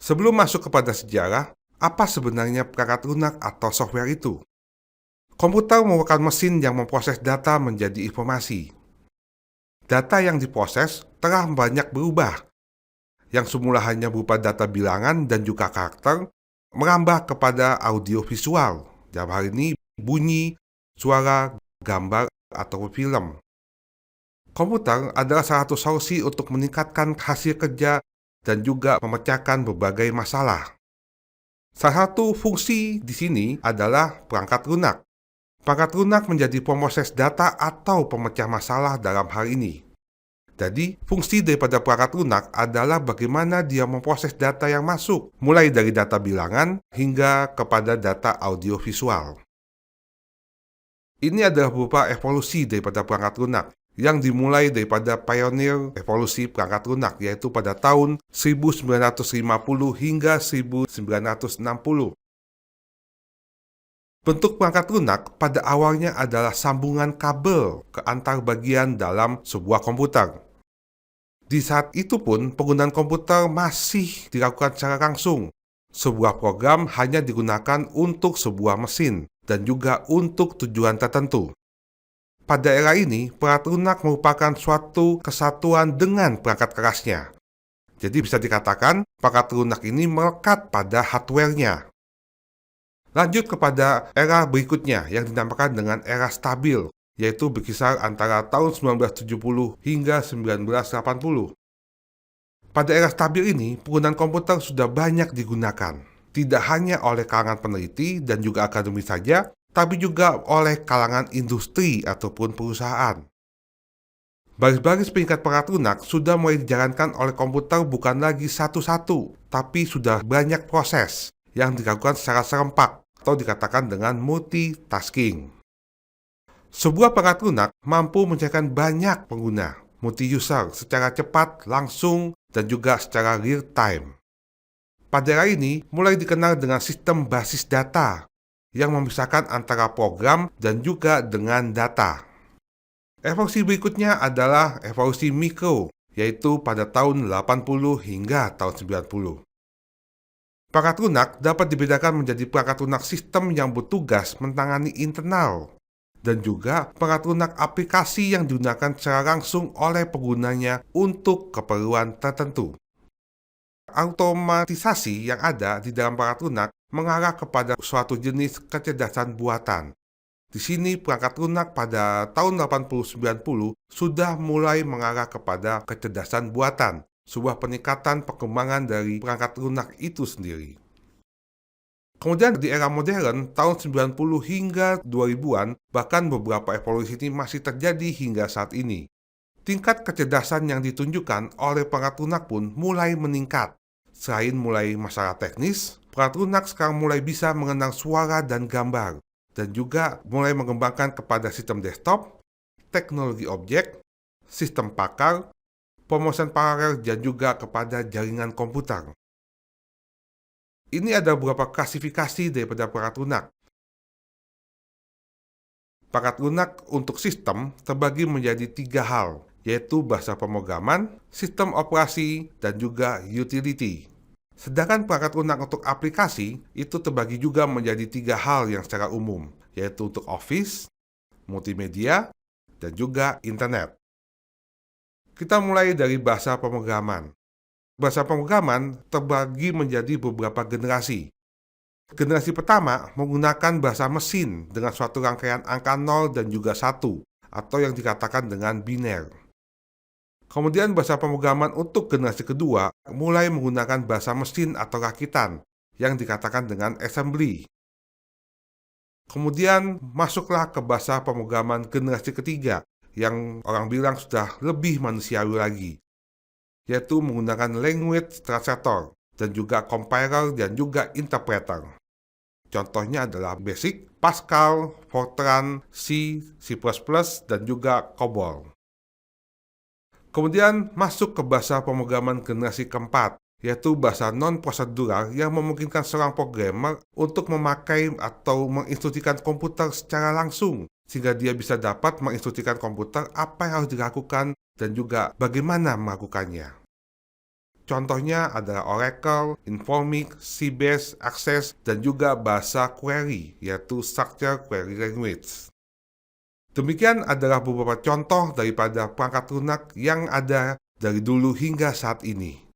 Sebelum masuk kepada sejarah, apa sebenarnya perangkat lunak atau software itu? Komputer merupakan mesin yang memproses data menjadi informasi. Data yang diproses telah banyak berubah, yang semula hanya berupa data bilangan dan juga karakter, merambah kepada audio visual, dalam hal ini bunyi, suara, gambar, atau film. Komputer adalah salah satu solusi untuk meningkatkan hasil kerja dan juga memecahkan berbagai masalah. Salah satu fungsi di sini adalah perangkat lunak. Perangkat lunak menjadi pemroses data atau pemecah masalah dalam hal ini. Jadi, fungsi daripada perangkat lunak adalah bagaimana dia memproses data yang masuk, mulai dari data bilangan hingga kepada data audiovisual. Ini adalah berupa evolusi daripada perangkat lunak, yang dimulai daripada pionir evolusi perangkat lunak, yaitu pada tahun 1950 hingga 1960. Bentuk perangkat lunak pada awalnya adalah sambungan kabel ke antar bagian dalam sebuah komputer. Di saat itu pun, penggunaan komputer masih dilakukan secara langsung. Sebuah program hanya digunakan untuk sebuah mesin dan juga untuk tujuan tertentu. Pada era ini, perangkat lunak merupakan suatu kesatuan dengan perangkat kerasnya. Jadi bisa dikatakan, perangkat lunak ini melekat pada hardware-nya. Lanjut kepada era berikutnya yang dinamakan dengan era stabil, yaitu berkisar antara tahun 1970 hingga 1980. Pada era stabil ini, penggunaan komputer sudah banyak digunakan, tidak hanya oleh kalangan peneliti dan juga akademis saja, tapi juga oleh kalangan industri ataupun perusahaan. Baris-baris peringkat perangkat lunak sudah mulai dijalankan oleh komputer bukan lagi satu-satu, tapi sudah banyak proses yang dilakukan secara serempak atau dikatakan dengan multitasking. Sebuah perangkat lunak mampu mencairkan banyak pengguna, multi-user, secara cepat, langsung, dan juga secara real-time. Pada era ini, mulai dikenal dengan sistem basis data yang memisahkan antara program dan juga dengan data. Evolusi berikutnya adalah evolusi mikro, yaitu pada tahun 80 hingga tahun 90. Perangkat lunak dapat dibedakan menjadi perangkat lunak sistem yang bertugas menangani internal dan juga perangkat lunak aplikasi yang digunakan secara langsung oleh penggunanya untuk keperluan tertentu. Automatisasi yang ada di dalam perangkat lunak mengarah kepada suatu jenis kecerdasan buatan. Di sini perangkat lunak pada tahun 80-90 sudah mulai mengarah kepada kecerdasan buatan, sebuah peningkatan perkembangan dari perangkat lunak itu sendiri. Kemudian di era modern, tahun 90 hingga 2000-an, bahkan beberapa evolusi ini masih terjadi hingga saat ini. Tingkat kecerdasan yang ditunjukkan oleh perangkat lunak pun mulai meningkat. Selain mulai masalah teknis, perangkat lunak sekarang mulai bisa mengenal suara dan gambar, dan juga mulai mengembangkan kepada sistem desktop, teknologi objek, sistem pakar, pemrosesan paralel, dan juga kepada jaringan komputer. Ini ada beberapa klasifikasi daripada perangkat lunak. Perangkat lunak untuk sistem terbagi menjadi 3 hal, yaitu bahasa pemrograman, sistem operasi, dan juga utility. Sedangkan perangkat lunak untuk aplikasi itu terbagi juga menjadi 3 hal yang secara umum, yaitu untuk Office, multimedia, dan juga internet. Kita mulai dari bahasa pemrograman. Bahasa pemrograman terbagi menjadi beberapa generasi. Generasi pertama menggunakan bahasa mesin dengan suatu rangkaian angka 0 dan juga 1, atau yang dikatakan dengan biner. Kemudian bahasa pemrograman untuk generasi kedua mulai menggunakan bahasa mesin atau rakitan, yang dikatakan dengan assembly. Kemudian masuklah ke bahasa pemrograman generasi ketiga, yang orang bilang sudah lebih manusiawi lagi, yaitu menggunakan language translator dan juga compiler dan juga interpreter. Contohnya adalah BASIC, Pascal, Fortran, C, C++, dan juga COBOL. Kemudian masuk ke bahasa pemrograman generasi keempat, yaitu bahasa non-prosedural yang memungkinkan seorang programmer untuk memakai atau menginstruksikan komputer secara langsung, sehingga dia bisa dapat menginstruksikan komputer apa yang harus dilakukan dan juga bagaimana melakukannya. Contohnya adalah Oracle, Informix, Sybase, Access, dan juga bahasa query, yaitu Structured Query Language. Demikian adalah beberapa contoh daripada perangkat lunak yang ada dari dulu hingga saat ini.